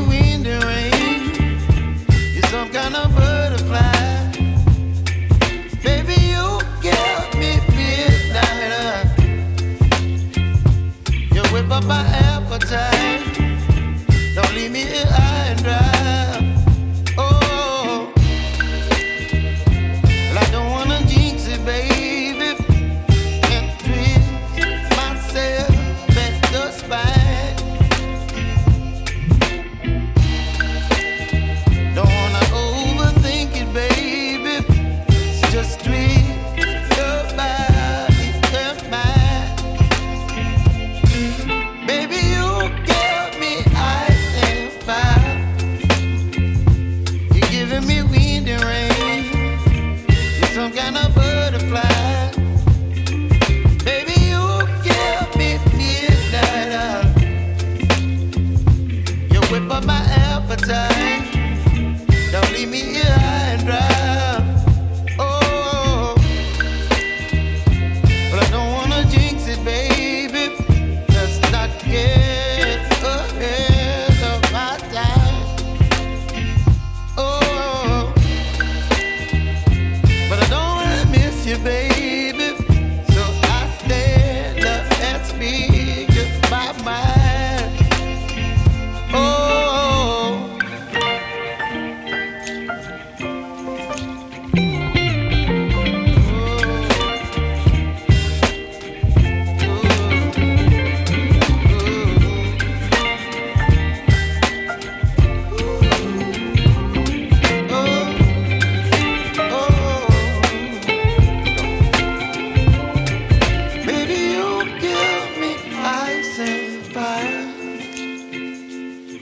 wind and rain. You're some kind of butterfly. Baby, you give me midnight. You whip up my appetite. Don't leave me here high and dry. Oh, well, I don't wanna jinx it, baby. Can't twist myself at the spine. Don't wanna overthink it, baby. It's just twist your body and mine. Baby, you give me ice and fire. You're giving me wind and rain. You're some kind of butterfly. Baby, you give me midnight. You whip up my appetite. Don't leave me here high and dry. Oh, but I don't wanna jinx it, baby. Let's not get ahead of my time. Oh, but I don't wanna miss you, baby. So I stand up and speak just my mind. Oh. Baby, you give me ice and fire.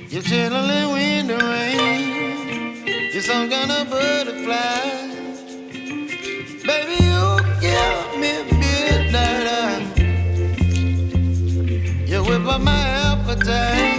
You're chilling wind and rain. You're some kind of butterfly. Baby, you give me midnight. You whip up my appetite.